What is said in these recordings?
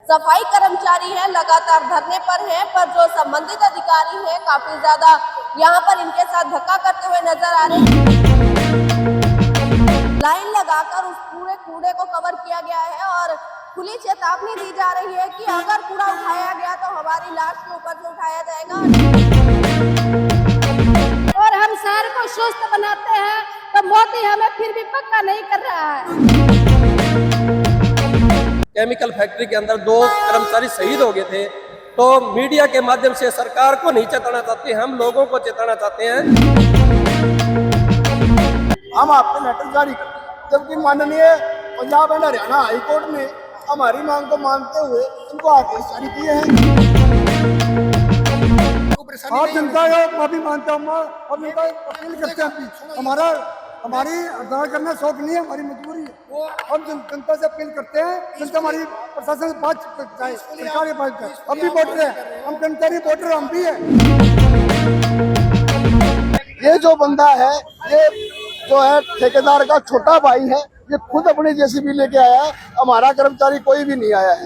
सफाई कर्मचारी हैं लगातार धरने पर हैं, पर जो संबंधित अधिकारी हैं काफी ज्यादा यहाँ पर इनके साथ धक्का करते हुए नजर आ रहे हैं। लाइन लगाकर उस पूरे कूड़े को कवर किया गया है और खुली चेतावनी दी जा रही है कि अगर कूड़ा उठाया गया तो हमारी लाश के ऊपर से उठाया जाएगा और हम शहर को स्वस्थ बनाते हैं, तो मोदी हमें फिर भी पक्का नहीं कर रहा है। केमिकल फैक्ट्री के अंदर 2 कर्मचारी शहीद हो गए थे, तो मीडिया के माध्यम से सरकार को नहीं चेताना चाहते, हम लोगों को चेताना चाहते हैं। हम आपको लेटर जारी करते हैं, जबकि माननीय Punjab and Haryana high court ने हमारी मांग को मानते हुए इनको आदेश जारी किए हैं। आप जनता का माफी मानता हूँ और जनता अपील करते हैं, हमारी हड़ताल करना शौक नहीं है, हमारी मजबूरी है। हम जनता से अपील करते हैं, जनता हमारी प्रशासन से बात चाहे सरकार के पास जाए। हम भी वोटर हैं, हम जनता के वोटर हम भी है। ये जो बंदा है, ये जो है ठेकेदार का छोटा भाई है, ये खुद अपनी जेसीबी लेके आया है, हमारा कर्मचारी कोई भी नहीं आया है।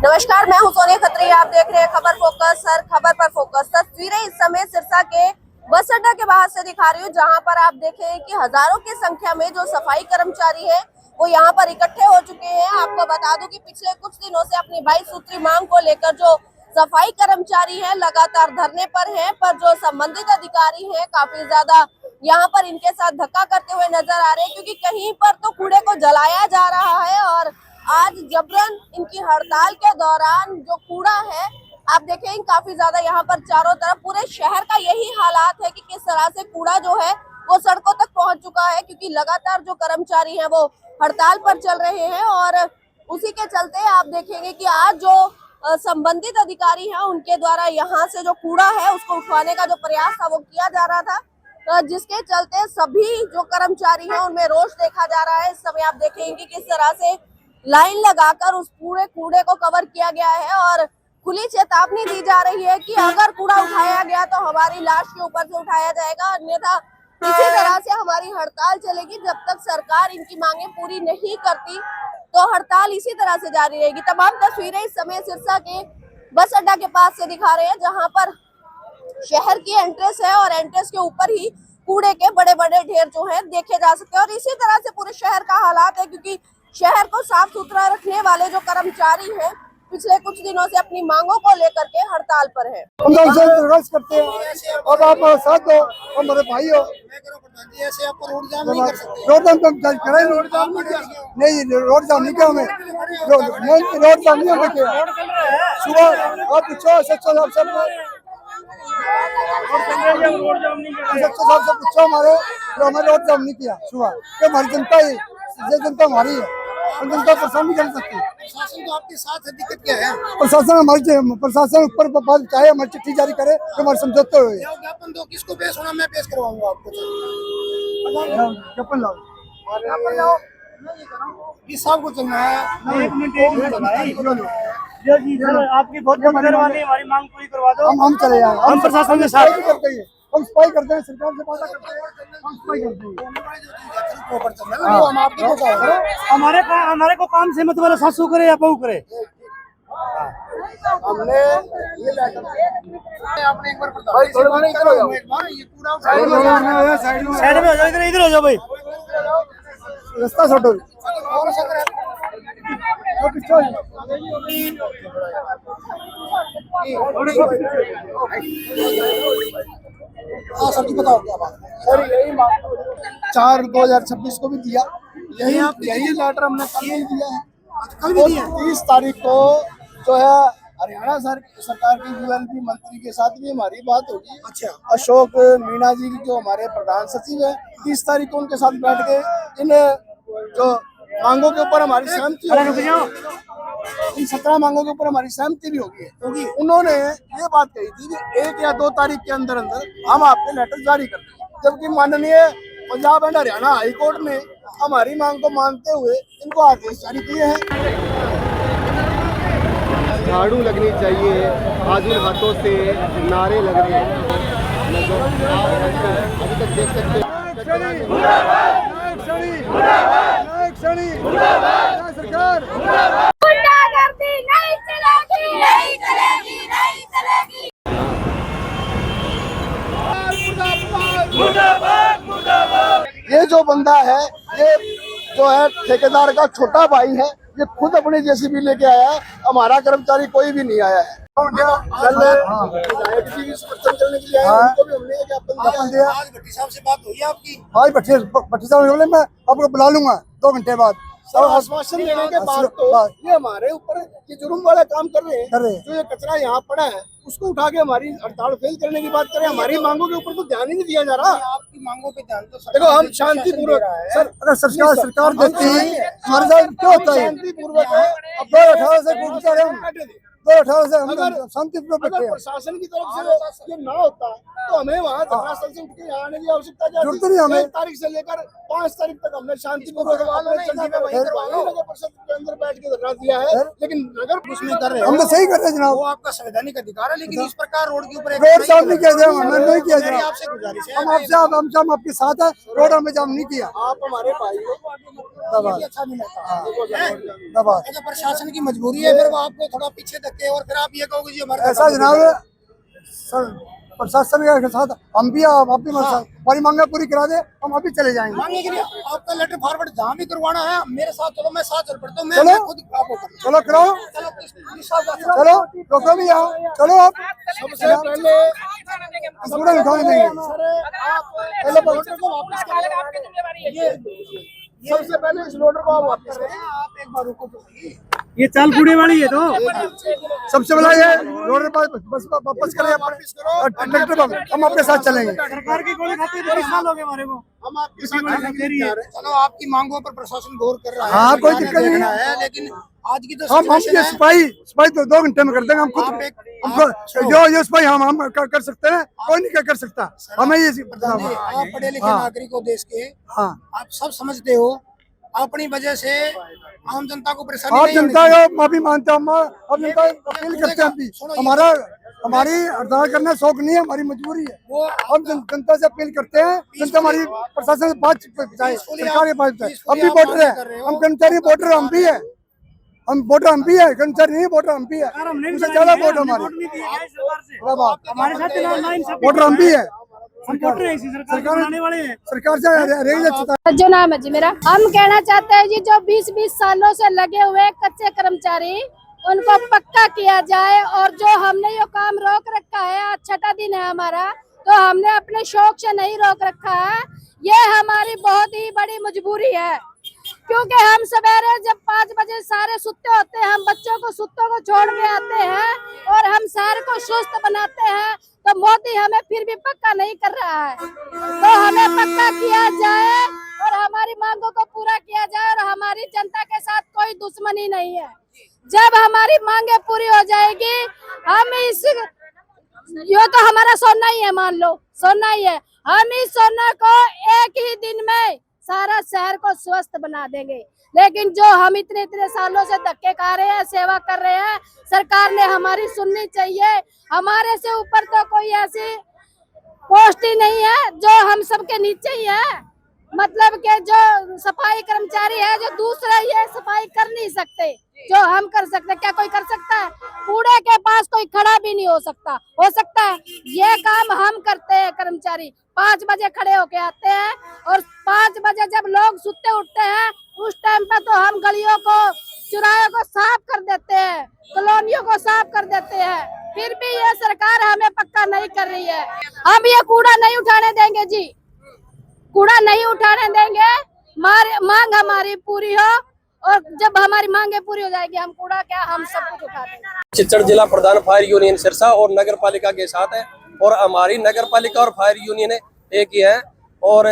नमस्कार, मैं हूं सोनिया खत्री, आप देख रहे हैं खबर फोकस। हर खबर पर फोकस। तस्वीरें इस समय सिरसा के बस अड्डा के बाहर से दिखा रही हूँ, जहां पर आप देखें कि हजारों की संख्या में जो सफाई कर्मचारी हैं वो यहाँ पर इकट्ठे हो चुके हैं। आपको बता दूं कि पिछले कुछ दिनों से अपनी 22 सूत्री मांग को लेकर जो सफाई कर्मचारी हैं लगातार धरने पर हैं, पर जो संबंधित अधिकारी हैं काफी ज्यादा यहाँ पर इनके साथ धक्का करते हुए नजर आ रहे हैं, क्योंकि कहीं पर तो कूड़े को जलाया जा रहा है और आज जबरन इनकी हड़ताल के दौरान जो कूड़ा है आप देखें काफी ज्यादा यहाँ पर चारों तरफ पूरे शहर का यही हालात है कि किस तरह से कूड़ा जो है वो सड़कों तक पहुंच चुका है, क्योंकि लगातार जो कर्मचारी हैं वो हड़ताल पर चल रहे हैं। और उसी के चलते आप देखेंगे कि आज जो संबंधित अधिकारी हैं उनके द्वारा यहाँ से जो कूड़ा है उसको उठवाने का जो प्रयास था वो किया जा रहा था, जिसके चलते सभी जो कर्मचारी हैं उनमें रोष देखा जा रहा है। इस समय आप देखेंगे कि किस तरह से लाइन लगाकर उस पूरे कूड़े को कवर किया गया है और खुली चेतावनी दी जा रही है कि अगर कूड़ा उठाया गया तो हमारी लाश के ऊपर से उठाया जाएगा, अन्यथा इसी तरह से हमारी हड़ताल चलेगी जब तक सरकार इनकी मांगे पूरी नहीं करती, तो हड़ताल इसी तरह से जारी रहेगी। तमाम तस्वीरें इस समय सिरसा के बस अड्डा के पास से दिखा रहे हैं, जहां पर शहर की एंट्रेंस है और एंट्रेंस के ऊपर ही कूड़े के बड़े बड़े ढेर जो है देखे जा सकते हैं। और इसी तरह से पूरे शहर का हालात है, क्योंकि शहर को साफ सुथरा रखने वाले जो कर्मचारी हैं पिछले कुछ दिनों से अपनी मांगों को लेकर के हड़ताल पर है। हम संघर्ष करते हैं और आप साथ दो, हमारे भाई हो। ऐसे आपको रोड जाम नहीं कर सकते। रोड जाम करें, रोड जाम नहीं, रोड जाम नहीं किया हमें, रोड जाम नहीं हमें किया। सुबह आप पूछो सच्चा साहब सब पूछो हमारे, जो हमें रोड जाम नहीं किया सुबह, कि हमारी जनता ही, ये जनता हमारी है, जनता परेशान नहीं कर सकती। प्रशासन तो आपके साथ है, दिक्कत क्या है? प्रशासन प्रशासन ऊपर चाहे हमारी चिट्ठी जारी करे तो हमारे समझौते हुए ज्ञापन दो। किसको पेश होना? मैं पेश करवाऊंगा आपको। ज्ञापन लाओ, किस साहब को चलना है? एक मिनट आपकी बहुत मेहरबानी, हमारी मांग पूरी करवा दो। हम चले जाए, हम प्रशासन के साथ करते हैं, हम सफाई करते हैं, सरकार से वादा करते हैं, हम सफाई करते हैं। हमारे को काम से मतलब सासू करे या बहू करे। हमने ये लेटर आपने एक बार भाई थोड़ा इधर हो जाओ, ये पूरा साइड में हो जाओ, इधर हो जाओ भाई, रास्ता छोड़ो। सर जी बताओ क्या बात? सर यही 4/2026 को भी दिया, यही लेटर हमने कल भी दिया है। कल भी दिया 30 तारीख को जो है हरियाणा सरकार के यूएनपी मंत्री के साथ भी हमारी बात होगी। अच्छा, अशोक मीणा जी जो हमारे प्रधान सचिव है, 30 तारीख को उनके साथ बैठ के इन जो मांगों के ऊपर हमारी सहमति होगी, इन 17 मांगों के ऊपर हमारी सहमति भी होगी। क्योंकि उन्होंने ये बात कही थी कि 1 या 2 तारीख के अंदर अंदर हम आपके लेटर जारी कर देंगे, जबकि माननीय Punjab and Haryana high court ने हमारी मांग को मानते हुए इनको आदेश जारी किए हैं। झाड़ू लगनी चाहिए, आज इन हाथों से नारे लग रहे हैं, अभी तक देख सकते हैं। सरकार। गुंडागर्दी नहीं चलेगी, नहीं चलेगी, नहीं चलेगी। ये जो बंदा है, ये जो है ठेकेदार का छोटा भाई है, ये खुद अपनी जेसीबी लेके आया है, हमारा कर्मचारी कोई भी नहीं आया है। विधायक जी समर्थन करने के लिए आए, उनको भी हमने ज्ञापन दिया। आज भट्टी साहब से बात हुई आपकी? हाँ, भट्टी साहब बोले मैं आपको बुला लूंगा 2 घंटे बाद। और आश्वासन देने के बाद तो ये हमारे ऊपर ये जुर्म वाला काम कर रहे हैं। जो ये कचरा यहाँ पड़ा है उसको उठा के हमारी हड़ताल फेल करने की बात करें, हमारी मांगों के ऊपर तो ध्यान ही नहीं दिया जा रहा। आपकी मांगों पे ध्यान तो देखो, हम शांतिपूर्वक सर, अगर सरकार देती है हमारे साथ क्या होता है? शांतिपूर्वक 2018 से 2018 से हम शांतिपूर्वक बैठे हैं। प्रशासन की तरफ से ये ना होता तो हमें वहाँ धरनास्थल से उठ के यहाँ आने की आवश्यकता जरूरत नहीं। हमें 1 तारीख से लेकर 5 तारीख तक हमने शांतिपूर्वक नगर परिषद के अंदर बैठ के धरना दिया है, लेकिन नगर कुछ नहीं कर रहे। हम तो सही कर रहे हैं जनाब, वो आपका संवैधानिक अधिकार है, लेकिन इस प्रकार रोड के ऊपर रोड जाम नहीं किया जाए, हमने नहीं किया जाए। आपसे गुजारिश है, हम आपके साथ है, रोड हमें जाम नहीं किया। आप हमारे भाई हो, अच्छा नहीं लगता। प्रशासन की मजबूरी है, फिर वो आपको थोड़ा पीछे धक्के और फिर आप ये कहोगे जी हमारे ऐसा जनाब। सर, प्रशासन के साथ हम भी आप भी हमारी मांगे पूरी करा दे, हम अभी चले जाएंगे। मांगे के लिए आपका लेटर फॉरवर्ड जहाँ भी करवाना है मेरे साथ चलो, मैं साथ चल पड़ता हूँ। मैं खुद चलो कराओ, चलो रोको भी आओ, चलो आप सबसे पहले पूरा लिखवा देंगे। सबसे पहले इस लोडर को आप वापस करें, आप एक बार रुको तो। ये चाल कूड़े वाली है तो सबसे बड़ा ये रोड बस वापस करें, हम आपके साथ चलेंगे। सरकार की गोली खाते 20 साल हो गए हमारे को, हम आपके साथ चलो, आपकी मांगों पर प्रशासन गौर कर रहा है। हाँ, कोई दिक्कत नहीं है, लेकिन आज की तो हम ये सफाई तो 2 घंटे में कर देंगे। हम खुद जो सफाई हम कर सकते हैं, कोई नहीं कर सकता। हमें ये आप पढ़े लिखे नागरिक हो देश के, आप सब समझते हो, अपनी वजह से आम जनता को परेशानी आप जनता को माफी मांगते हैं, अब जनता अपील करते हैं। हमारी हड़ताल करना शौक नहीं है, हमारी मजबूरी है। हम जनता से अपील करते हैं, जनता हमारी प्रशासन से बात जाए, सरकार के पास जाए। हम भी वोटर है, हम कर्मचारी वोटर हम भी है, हम वोटर हम भी है, कर्मचारी नहीं वोटर हम भी है। उससे ज्यादा वोट हमारे हमारे साथ वोटर हम भी है। सरकार से जो नाम है जी मेरा, हम कहना चाहते हैं जी जो 20-20 सालों से लगे हुए कच्चे कर्मचारी उनको पक्का किया जाए, और जो हमने ये काम रोक रखा है, आज 6ठा दिन है हमारा, तो हमने अपने शौक से नहीं रोक रखा है। ये हमारी बहुत ही बड़ी मजबूरी है, क्योंकि हम सवेरे जब 5 बजे सारे सुत्ते होते हैं, हम बच्चों को सुत्तों को छोड़ के आते हैं और हम शहर को स्वस्थ बनाते हैं, तो मोदी हमें फिर भी पक्का नहीं कर रहा है। तो हमें पक्का किया जाए और हमारी मांगों को पूरा किया जाए, और हमारी जनता के साथ कोई दुश्मनी नहीं है। जब हमारी मांगे पूरी हो जाएगी, हम इस यो तो हमारा सोना ही है, मान लो सोना ही है, हम इस सोना को एक ही दिन में सारा शहर को स्वस्थ बना देंगे। लेकिन जो हम इतने सालों से धक्के खा रहे हैं, सेवा कर रहे हैं, सरकार ने हमारी सुननी चाहिए। हमारे से ऊपर तो कोई ऐसी पोस्ट ही नहीं है, जो हम सबके नीचे ही है। मतलब के जो सफाई कर्मचारी है, जो दूसरा ये सफाई कर नहीं सकते, जो हम कर सकते, क्या कोई कर सकता है? कूड़े के पास कोई खड़ा भी नहीं हो सकता है। ये काम हम करते हैं कर्मचारी, 5 बजे खड़े होके आते हैं, और 5 बजे जब लोग सुते उठते हैं, उस टाइम पे तो हम गलियों को, चौराहे को साफ कर देते हैं, कॉलोनियों को साफ कर देते हैं। फिर भी ये सरकार हमें पक्का नहीं कर रही है। हम ये कूड़ा नहीं उठाने देंगे जी, कूड़ा नहीं उठाने देंगे। मांग हमारी पूरी हो, और जब हमारी मांगे पूरी हो जाएगी, हम कूड़ा क्या, हम सब कुछ उठा देंगे। चिच्चड़ जिला प्रधान फायर यूनियन सिरसा और नगर पालिका के साथ है, और हमारी नगर पालिका और फायर यूनियन एक ही है। और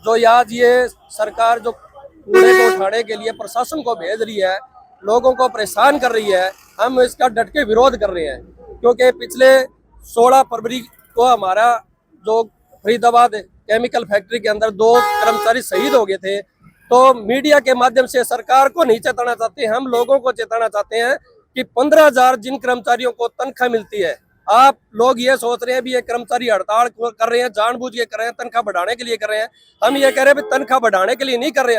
जो आज ये सरकार जो कूड़े को उठाने के लिए प्रशासन को भेज रही है, लोगों को परेशान कर रही है, हम इसका डट के विरोध कर रहे हैं। क्योंकि पिछले 16 फरवरी को हमारा जो फरीदाबाद केमिकल फैक्ट्री के अंदर 2 कर्मचारी शहीद हो गए थे, तो मीडिया के माध्यम से सरकार को नहीं चेताना चाहते, हम लोगों को चेताना चाहते हैं कि 15,000 जिन कर्मचारियों को तनख्वाह मिलती है, आप लोग ये सोच रहे हैं भी ये कर्मचारी हड़ताल कर रहे हैं, जानबूझ के कर रहे हैं, तनख्वाह बढ़ाने के लिए कर रहे हैं। हम ये कह रहे हैं तनख्वाह बढ़ाने के लिए नहीं कर रहे,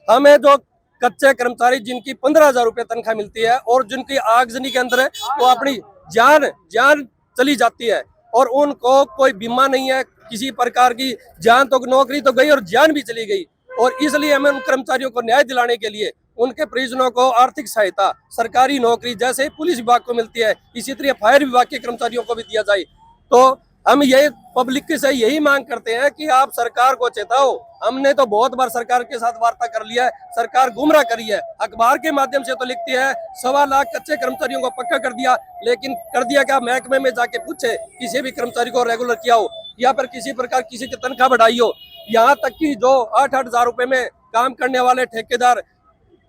हमें जो कच्चे कर्मचारी जिनकी 15,000 रुपये तनख्वाह मिलती है और जिनकी आगजनी के अंदर है वो अपनी जान चली जाती है और उनको कोई बीमा नहीं है किसी प्रकार की। जान तो नौकरी तो गई और जान भी चली गई। और इसलिए हमें उन कर्मचारियों को न्याय दिलाने के लिए उनके परिजनों को आर्थिक सहायता सरकारी नौकरी जैसे पुलिस विभाग को मिलती है इसी तरह फायर विभाग के कर्मचारियों को भी दिया जाए। तो हम ये पब्लिक से यही मांग करते हैं कि आप सरकार को चेताओ। हमने तो बहुत बार सरकार के साथ वार्ता कर लिया है, सरकार गुमराह करी है। अखबार के माध्यम से तो लिखती है 1.25 लाख कच्चे कर्मचारियों को पक्का कर दिया, लेकिन कर दिया क्या? महकमे में जाके पूछे किसी भी कर्मचारी को रेगुलर किया हो या फिर किसी प्रकार किसी की तनख्वाह बढ़ाई हो। यहाँ तक कि जो 8-8 हजार रुपए में काम करने वाले ठेकेदार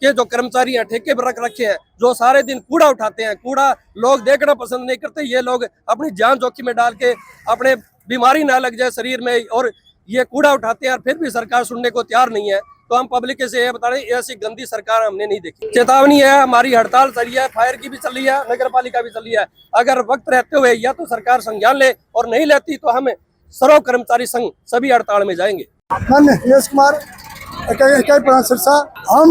के जो कर्मचारी हैं ठेके पर रख रखे हैं, जो सारे दिन कूड़ा उठाते हैं, कूड़ा लोग देखना पसंद नहीं करते। ये लोग अपनी जान जोखिम में डाल के अपने बीमारी ना लग जाए शरीर में और ये कूड़ा उठाते हैं और फिर भी सरकार सुनने को तैयार नहीं है। तो हम पब्लिक से ये बता रहे हैं ऐसी गंदी सरकार हमने नहीं देखी। चेतावनी है, हमारी हड़ताल चल रही है, फायर की भी चल रही है, नगर पालिका भी चल रही है। अगर वक्त रहते हुए या तो सरकार संज्ञान ले और नहीं लेती तो हम सर्व कर्मचारी संघ सभी हड़ताल में जाएंगे। मैं यश कुमार इकाई प्रधान सिरसा। हम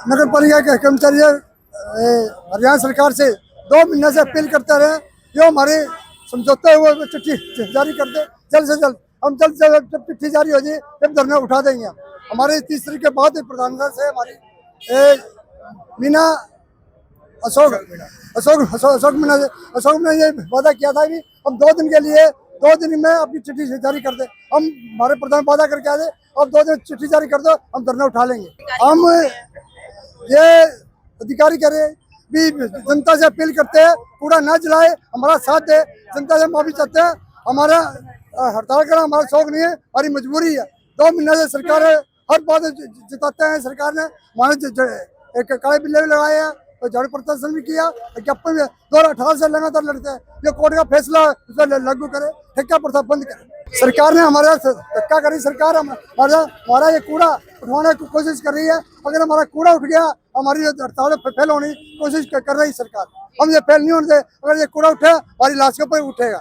नगर पालिका के कर्मचारी हरियाणा सरकार से 2 महीने से अपील करते रहे, जो हमारे समझौते हुए चिट्ठी जारी कर दे जल्द से जल्द। हम जल्द से जल्द जब चिट्ठी जारी हो जाए तब धरना उठा देंगे। हमारे 30 तारीख के बाद प्रधानमंत्री से हमारी मीना अशोक मीना ये वादा किया था कि हम 2 दिन के लिए 2 दिन में अपनी चिट्ठी जारी कर दे। हम हमारे प्रधान वादा करके आए, अब 2 दिन चिट्ठी जारी कर दो, हम धरना उठा लेंगे। हम ये अधिकारी करे भी जनता से अपील करते हैं कूड़ा ना जलाए, हमारा साथ दे। जनता से माफी चाहते हैं, हमारा हड़ताल करना हमारा शौक नहीं है, हमारी मजबूरी है। 2 महीने से सरकार हर बात जताते हैं। सरकार ने हमारे एक काले बिल्ले भी लगाए हैं और झाड़ू प्रदर्शन भी किया। ज्ञापन 2018 से लगातार लड़ते हैं, जो कोर्ट का फैसला उसे लागू करे, ठेका प्रथा बंद करे। सरकार ने हमारे धक्का करी। सरकार हमारा ये कूड़ा उठवाने की कोशिश कर रही है। अगर हमारा कूड़ा उठ गया, हमारी हड़ताल फेल होने की कोशिश कर रही सरकार। हम ये फेल नहीं होने दे। अगर ये कूड़ा उठे, हमारी लाश के ऊपर उठेगा।